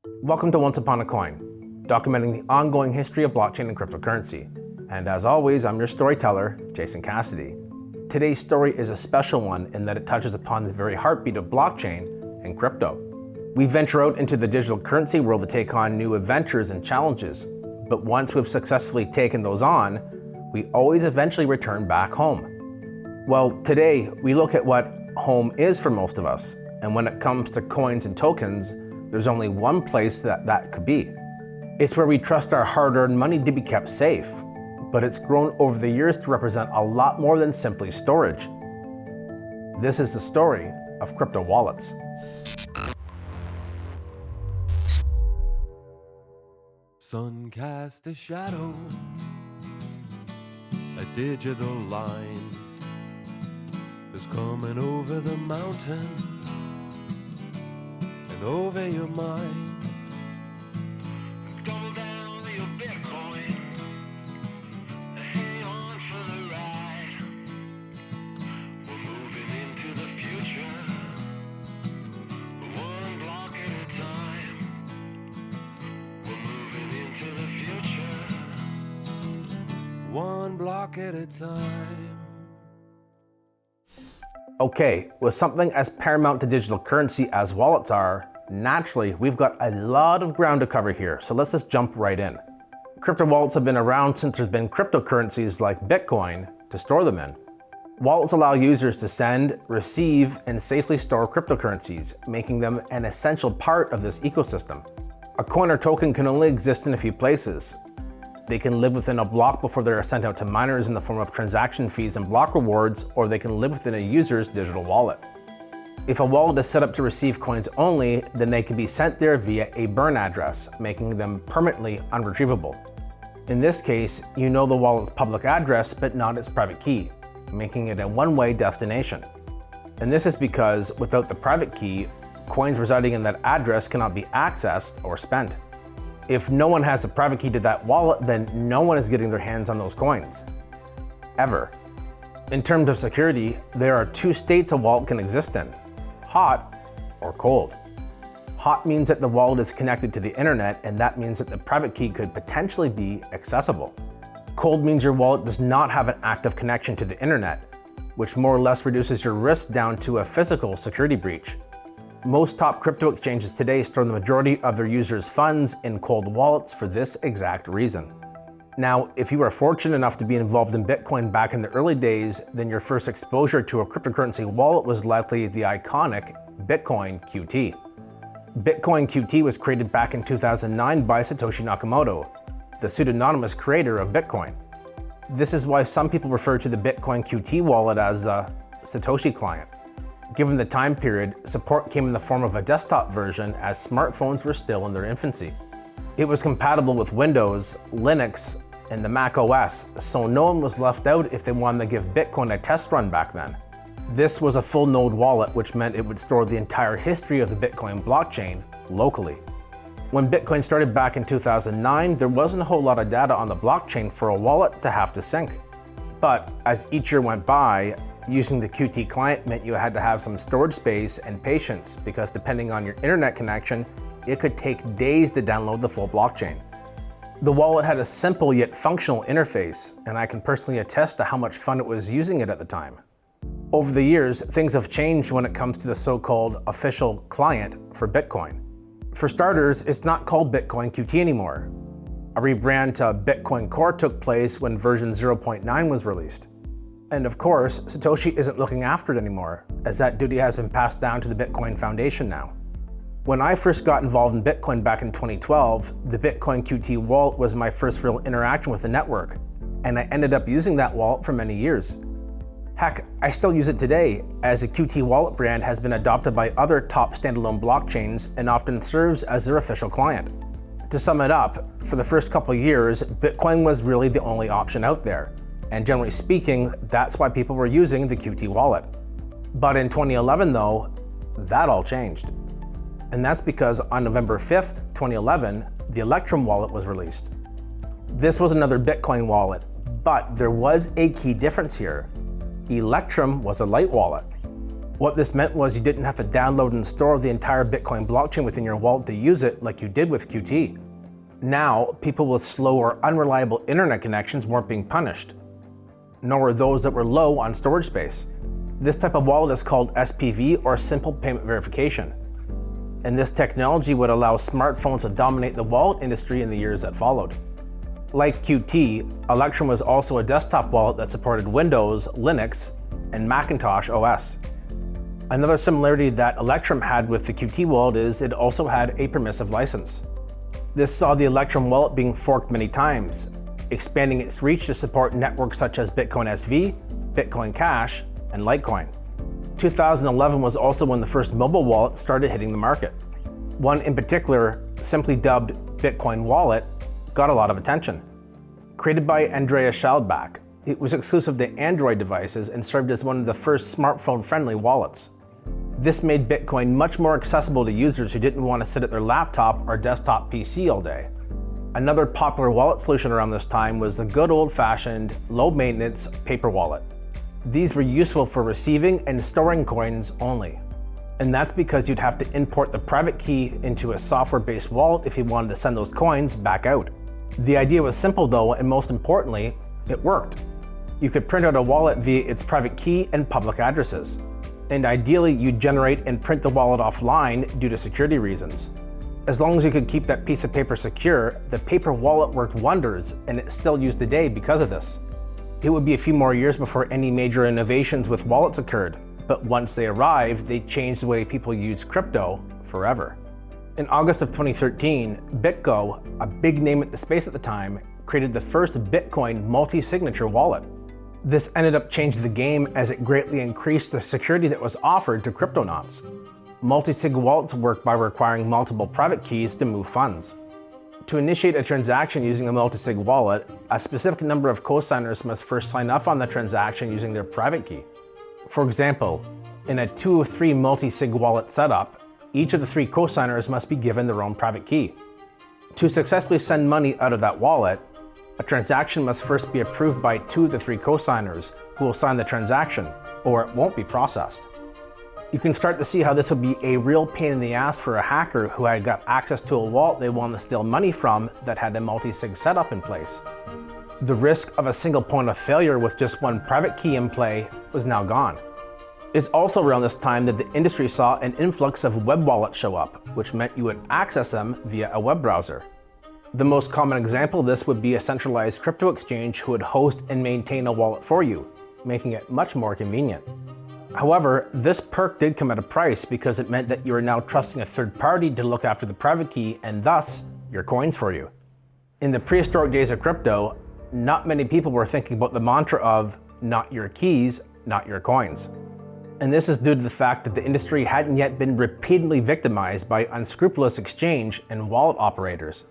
Welcome to Once Upon a Coin, documenting the ongoing history of blockchain and cryptocurrency. And as always, I'm your storyteller, Jason Cassidy. Today's story is a special one in that it touches upon the very heartbeat of blockchain and crypto. We venture out into the digital currency world to take on new adventures and challenges, but once we've successfully taken those on, we always eventually return back home. Well, today we look at what home is for most of us, and when it comes to coins and tokens, there's only one place that could be. It's where we trust our hard-earned money to be kept safe, but it's grown over the years to represent a lot more than simply storage. This is the story of crypto wallets. Sun cast a shadow, a digital line is coming over the mountain and over your mind. Go down your Bitcoin, hang on for the ride. We're moving into the future, one block at a time. We're moving into the future, one block at a time. Okay, with something as paramount to digital currency as wallets are, naturally, we've got a lot of ground to cover here, so let's just jump right in. Crypto wallets have been around since there's been cryptocurrencies like Bitcoin to store them in. Wallets allow users to send, receive, and safely store cryptocurrencies, making them an essential part of this ecosystem. A coin or token can only exist in a few places. They can live within a block before they are sent out to miners in the form of transaction fees and block rewards, or they can live within a user's digital wallet. If a wallet is set up to receive coins only, then they can be sent there via a burn address, making them permanently unretrievable. In this case, you know the wallet's public address, but not its private key, making it a one-way destination. And this is because without the private key, coins residing in that address cannot be accessed or spent. If no one has a private key to that wallet, then no one is getting their hands on those coins. Ever. In terms of security, there are two states a wallet can exist in: hot or cold. Hot means that the wallet is connected to the internet, and that means that the private key could potentially be accessible. Cold means your wallet does not have an active connection to the internet, which more or less reduces your risk down to a physical security breach. Most top crypto exchanges today store the majority of their users' funds in cold wallets for this exact reason. Now, if you are fortunate enough to be involved in Bitcoin back in the early days, then your first exposure to a cryptocurrency wallet was likely the iconic Bitcoin QT. Bitcoin QT was created back in 2009 by Satoshi Nakamoto, the pseudonymous creator of Bitcoin. This is why some people refer to the Bitcoin QT wallet as the Satoshi client. Given the time period, support came in the form of a desktop version as smartphones were still in their infancy. It was compatible with Windows, Linux, and the Mac OS, so no one was left out if they wanted to give Bitcoin a test run back then. This was a full node wallet, which meant it would store the entire history of the Bitcoin blockchain locally. When Bitcoin started back in 2009, there wasn't a whole lot of data on the blockchain for a wallet to have to sync. But as each year went by, using the QT client meant you had to have some storage space and patience, because depending on your internet connection, it could take days to download the full blockchain. The wallet had a simple yet functional interface, and I can personally attest to how much fun it was using it at the time. Over the years, things have changed when it comes to the so-called official client for Bitcoin. For starters, it's not called Bitcoin QT anymore. A rebrand to Bitcoin Core took place when version 0.9 was released. And of course, Satoshi isn't looking after it anymore, as that duty has been passed down to the Bitcoin Foundation now. When I first got involved in Bitcoin back in 2012, the Bitcoin QT wallet was my first real interaction with the network, and I ended up using that wallet for many years. Heck, I still use it today, as the QT wallet brand has been adopted by other top standalone blockchains and often serves as their official client. To sum it up, for the first couple years, Bitcoin was really the only option out there. And generally speaking, that's why people were using the QT wallet. But in 2011 though, that all changed. And that's because on November 5th, 2011, the Electrum wallet was released. This was another Bitcoin wallet, but there was a key difference here. Electrum was a light wallet. What this meant was you didn't have to download and store the entire Bitcoin blockchain within your wallet to use it like you did with QT. Now, people with slow or unreliable internet connections weren't being punished, nor were those that were low on storage space. This type of wallet is called SPV, or Simple Payment Verification. And this technology would allow smartphones to dominate the wallet industry in the years that followed. Like QT, Electrum was also a desktop wallet that supported Windows, Linux, and Macintosh OS. Another similarity that Electrum had with the QT wallet is it also had a permissive license. This saw the Electrum wallet being forked many times, expanding its reach to support networks such as Bitcoin SV, Bitcoin Cash, and Litecoin. 2011 was also when the first mobile wallet started hitting the market. One in particular, simply dubbed Bitcoin Wallet, got a lot of attention. Created by Andreas Schaldbach, it was exclusive to Android devices and served as one of the first smartphone-friendly wallets. This made Bitcoin much more accessible to users who didn't want to sit at their laptop or desktop PC all day. Another popular wallet solution around this time was the good old-fashioned, low-maintenance paper wallet. These were useful for receiving and storing coins only. And that's because you'd have to import the private key into a software-based wallet if you wanted to send those coins back out. The idea was simple though, and most importantly, it worked. You could print out a wallet via its private key and public addresses. And ideally, you'd generate and print the wallet offline due to security reasons. As long as you could keep that piece of paper secure, the paper wallet worked wonders, and it's still used today because of this. It would be a few more years before any major innovations with wallets occurred, but once they arrived, they changed the way people use crypto forever. In August of 2013, BitGo, a big name at the space at the time, created the first Bitcoin multi-signature wallet. This ended up changing the game as it greatly increased the security that was offered to cryptonauts. Multi-sig wallets work by requiring multiple private keys to move funds. To initiate a transaction using a multi-sig wallet, a specific number of cosigners must first sign off on the transaction using their private key. For example, in a 2 of 3 multi-sig wallet setup, each of the 3 cosigners must be given their own private key. To successfully send money out of that wallet, a transaction must first be approved by 2 of the 3 cosigners who will sign the transaction, or it won't be processed. You can start to see how this would be a real pain in the ass for a hacker who had got access to a wallet they wanted to steal money from that had a multi-sig setup in place. The risk of a single point of failure with just one private key in play was now gone. It's also around this time that the industry saw an influx of web wallets show up, which meant you would access them via a web browser. The most common example of this would be a centralized crypto exchange who would host and maintain a wallet for you, making it much more convenient. However, this perk did come at a price because it meant that you are now trusting a third party to look after the private key and thus your coins for you. In the prehistoric days of crypto, not many people were thinking about the mantra of not your keys, not your coins. And this is due to the fact that the industry hadn't yet been repeatedly victimized by unscrupulous exchange and wallet operators.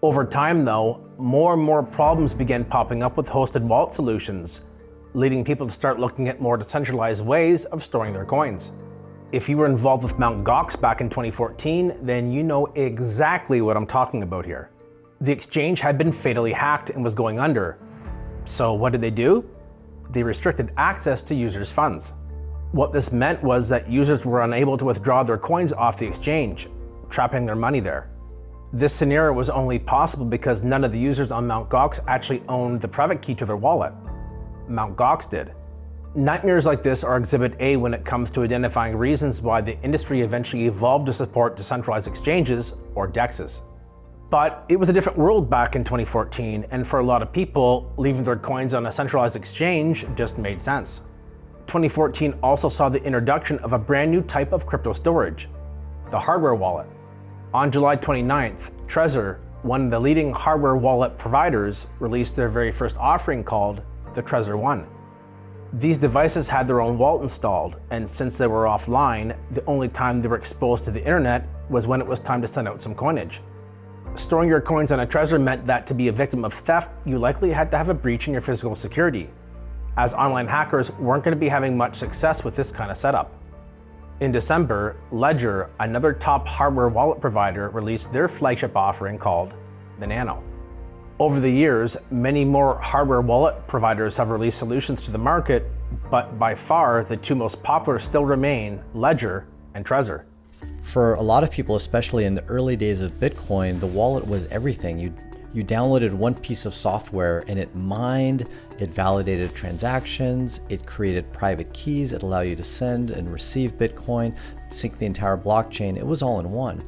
Over time though, more and more problems began popping up with hosted wallet solutions, leading people to start looking at more decentralized ways of storing their coins. If you were involved with Mt. Gox back in 2014, then you know exactly what I'm talking about here. The exchange had been fatally hacked and was going under. So what did they do? They restricted access to users' funds. What this meant was that users were unable to withdraw their coins off the exchange, trapping their money there. This scenario was only possible because none of the users on Mt. Gox actually owned the private key to their wallet. Mt. Gox did. Nightmares like this are Exhibit A when it comes to identifying reasons why the industry eventually evolved to support decentralized exchanges, or DEXs. But it was a different world back in 2014, and for a lot of people, leaving their coins on a centralized exchange just made sense. 2014 also saw the introduction of a brand new type of crypto storage, the hardware wallet. On July 29th, Trezor, one of the leading hardware wallet providers, released their very first offering called the Trezor One. These devices had their own wallet installed, and since they were offline, the only time they were exposed to the internet was when it was time to send out some coinage. Storing your coins on a Trezor meant that to be a victim of theft, you likely had to have a breach in your physical security, as online hackers weren't going to be having much success with this kind of setup. In December, Ledger, another top hardware wallet provider, released their flagship offering called the Nano. Over the years, many more hardware wallet providers have released solutions to the market, But by far, the two most popular still remain Ledger and Trezor. For a lot of people, especially in the early days of Bitcoin, the wallet was everything. You downloaded one piece of software and it mined, it validated transactions, it created private keys, it allowed you to send and receive Bitcoin, sync the entire blockchain. It was all in one.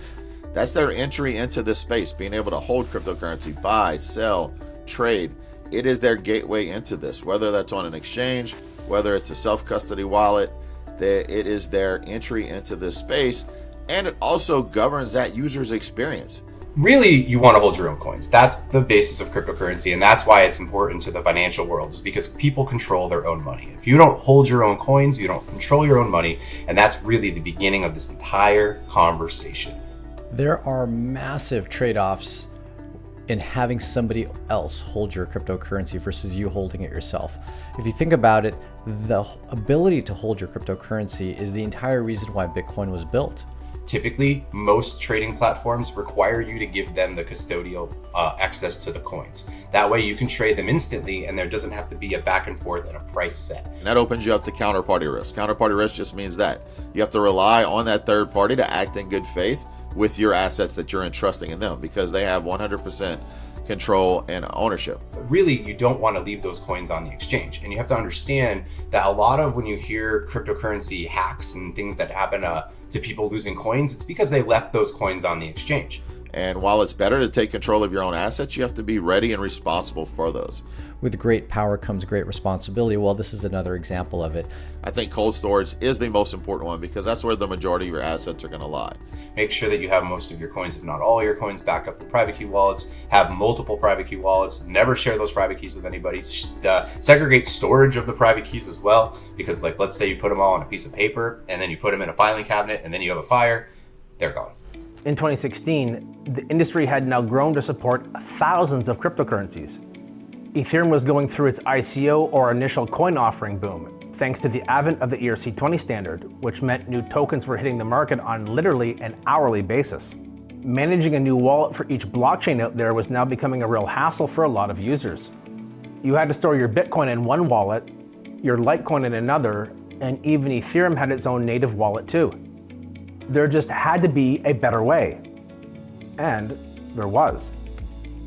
That's their entry into this space, being able to hold cryptocurrency, buy, sell, trade. It is their gateway into this, whether that's on an exchange, whether it's a self-custody wallet, it is their entry into this space, and it also governs that user's experience. Really, you want to hold your own coins. That's the basis of cryptocurrency, and that's why it's important to the financial world, is because people control their own money. If you don't hold your own coins, you don't control your own money, and that's really the beginning of this entire conversation. There are massive trade-offs in having somebody else hold your cryptocurrency versus you holding it yourself. If you think about it, the ability to hold your cryptocurrency is the entire reason why Bitcoin was built. Typically, most trading platforms require you to give them the custodial access to the coins. That way you can trade them instantly and there doesn't have to be a back and forth and a price set. And that opens you up to counterparty risk. Counterparty risk just means that you have to rely on that third party to act in good faith with your assets that you're entrusting in them, because they have 100% control and ownership. But really, you don't want to leave those coins on the exchange. And you have to understand that a lot of when you hear cryptocurrency hacks and things that happen to people losing coins, it's because they left those coins on the exchange. And while it's better to take control of your own assets, you have to be ready and responsible for those. With great power comes great responsibility. Well, this is another example of it. I think cold storage is the most important one, because that's where the majority of your assets are going to lie. Make sure that you have most of your coins, if not all your coins, backed up in private key wallets. Have multiple private key wallets. Never share those private keys with anybody. Segregate storage of the private keys as well, because like, let's say you put them all on a piece of paper and then you put them in a filing cabinet and then you have a fire, they're gone. In 2016, the industry had now grown to support thousands of cryptocurrencies. Ethereum was going through its ICO or initial coin offering boom, thanks to the advent of the ERC-20 standard, which meant new tokens were hitting the market on literally an hourly basis. Managing a new wallet for each blockchain out there was now becoming a real hassle for a lot of users. You had to store your Bitcoin in one wallet, your Litecoin in another, and even Ethereum had its own native wallet too. There just had to be a better way. And there was.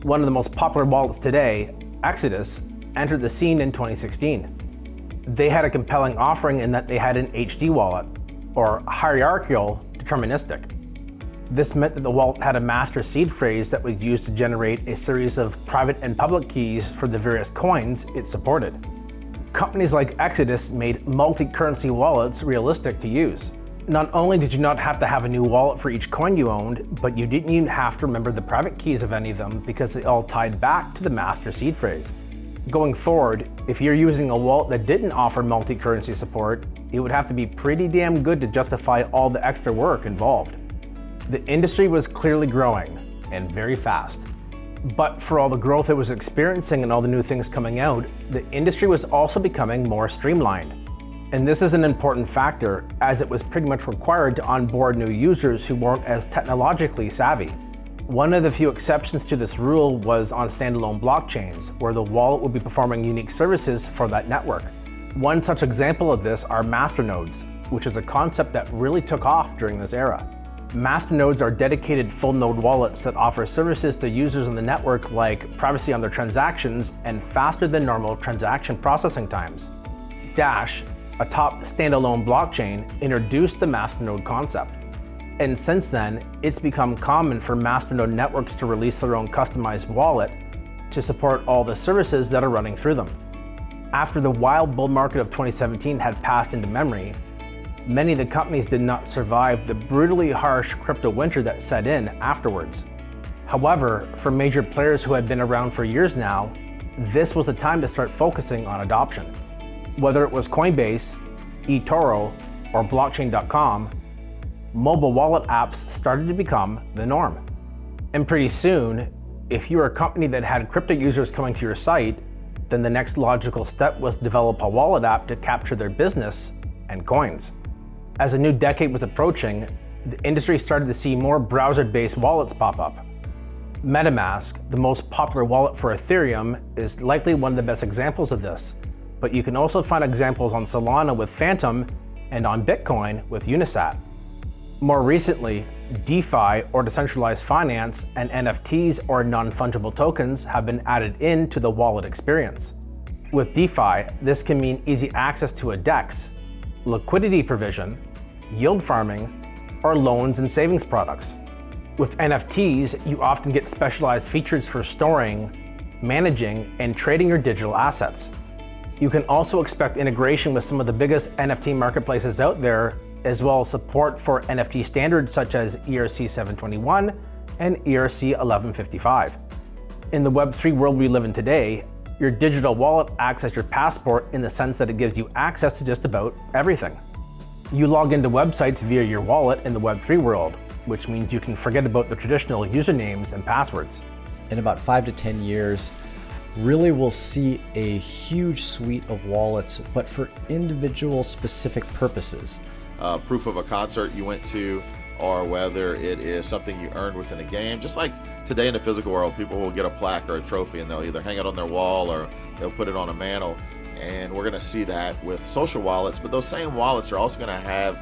One of the most popular wallets today, Exodus, entered the scene in 2016. They had a compelling offering in that they had an HD wallet, or hierarchical deterministic. This meant that the wallet had a master seed phrase that was used to generate a series of private and public keys for the various coins it supported. Companies like Exodus made multi-currency wallets realistic to use. Not only did you not have to have a new wallet for each coin you owned, but you didn't even have to remember the private keys of any of them because they all tied back to the master seed phrase. Going forward, if you're using a wallet that didn't offer multi-currency support, it would have to be pretty damn good to justify all the extra work involved. The industry was clearly growing, and very fast. But for all the growth it was experiencing and all the new things coming out, the industry was also becoming more streamlined. And this is an important factor, as it was pretty much required to onboard new users who weren't as technologically savvy. One of the few exceptions to this rule was on standalone blockchains, where the wallet would be performing unique services for that network. One such example of this are masternodes, which is a concept that really took off during this era. Masternodes are dedicated full node wallets that offer services to users on the network like privacy on their transactions and faster than normal transaction processing times. Dash, a top standalone blockchain, introduced the masternode concept. And since then, it's become common for masternode networks to release their own customized wallet to support all the services that are running through them. After the wild bull market of 2017 had passed into memory, many of the companies did not survive the brutally harsh crypto winter that set in afterwards. However, for major players who had been around for years now, this was the time to start focusing on adoption. Whether it was Coinbase, eToro, or blockchain.com, mobile wallet apps started to become the norm. And pretty soon, if you were a company that had crypto users coming to your site, then the next logical step was to develop a wallet app to capture their business and coins. As the new decade was approaching, the industry started to see more browser-based wallets pop up. Metamask, the most popular wallet for Ethereum, is likely one of the best examples of this, but you can also find examples on Solana with Phantom and on Bitcoin with Unisat. More recently, DeFi or decentralized finance and NFTs or non-fungible tokens have been added into the wallet experience. With DeFi, this can mean easy access to a DEX, liquidity provision, yield farming, or loans and savings products. With NFTs, you often get specialized features for storing, managing, and trading your digital assets. You can also expect integration with some of the biggest NFT marketplaces out there, as well as support for NFT standards such as ERC 721 and ERC 1155. In the Web3 world we live in today, your digital wallet acts as your passport in the sense that it gives you access to just about everything. You log into websites via your wallet in the Web3 world, which means you can forget about the traditional usernames and passwords. In about 5 to 10 years, really we'll see a huge suite of wallets, but for individual specific purposes. Proof of a concert you went to, or whether it is something you earned within a game. Just like today in the physical world, people will get a plaque or a trophy and they'll either hang it on their wall or they'll put it on a mantle. And we're going to see that with social wallets, but those same wallets are also going to have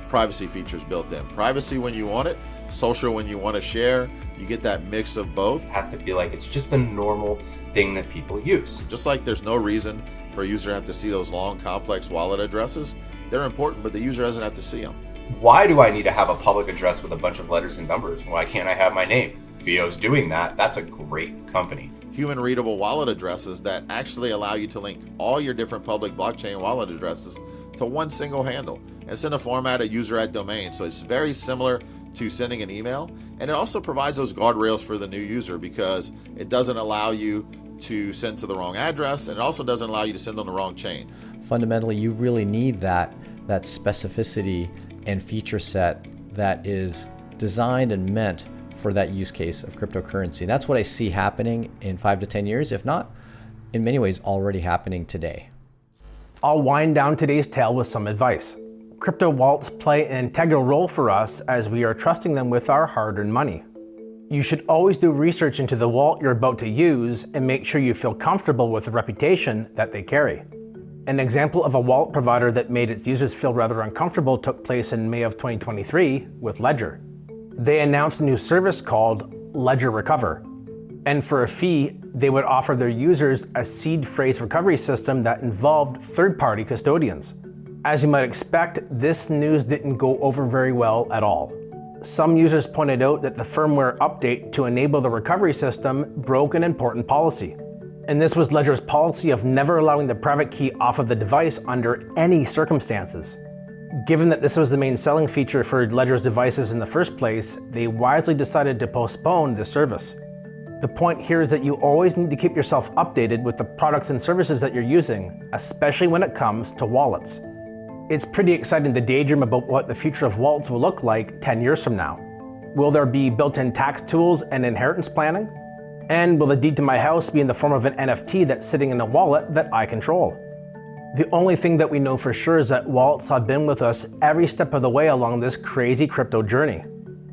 privacy features built in. Privacy when you want it, social when you want to share. You get that mix of both. It has to feel like it's just a normal thing that people use. Just like there's no reason for a user to have to see those long, complex wallet addresses. They're important, but the user doesn't have to see them. Why do I need to have a public address with a bunch of letters and numbers? Why can't I have my name? Vio's doing that. That's a great company. Human readable wallet addresses that actually allow you to link all your different public blockchain wallet addresses to one single handle. It's in a format of user at domain, so it's very similar to sending an email. And it also provides those guardrails for the new user because it doesn't allow you to send to the wrong address, and it also doesn't allow you to send on the wrong chain. Fundamentally, you really need that specificity and feature set that is designed and meant for that use case of cryptocurrency. And that's what I see happening in 5 to 10 years, if not, in many ways, already happening today. I'll wind down today's tale with some advice. Crypto wallets play an integral role for us as we are trusting them with our hard-earned money. You should always do research into the wallet you're about to use and make sure you feel comfortable with the reputation that they carry. An example of a wallet provider that made its users feel rather uncomfortable took place in May of 2023 with Ledger. They announced a new service called Ledger Recover. And for a fee, they would offer their users a seed phrase recovery system that involved third-party custodians. As you might expect, this news didn't go over very well at all. Some users pointed out that the firmware update to enable the recovery system broke an important policy. And this was Ledger's policy of never allowing the private key off of the device under any circumstances. Given that this was the main selling feature for Ledger's devices in the first place, they wisely decided to postpone this service. The point here is that you always need to keep yourself updated with the products and services that you're using, especially when it comes to wallets. It's pretty exciting to daydream about what the future of wallets will look like 10 years from now. Will there be built-in tax tools and inheritance planning? And will the deed to my house be in the form of an NFT that's sitting in a wallet that I control? The only thing that we know for sure is that wallets have been with us every step of the way along this crazy crypto journey.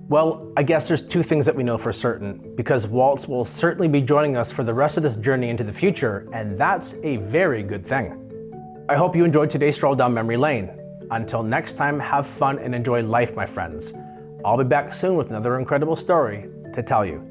Well, I guess there's two things that we know for certain, because wallets will certainly be joining us for the rest of this journey into the future, and that's a very good thing. I hope you enjoyed today's stroll down memory lane. Until next time, have fun and enjoy life, my friends. I'll be back soon with another incredible story to tell you.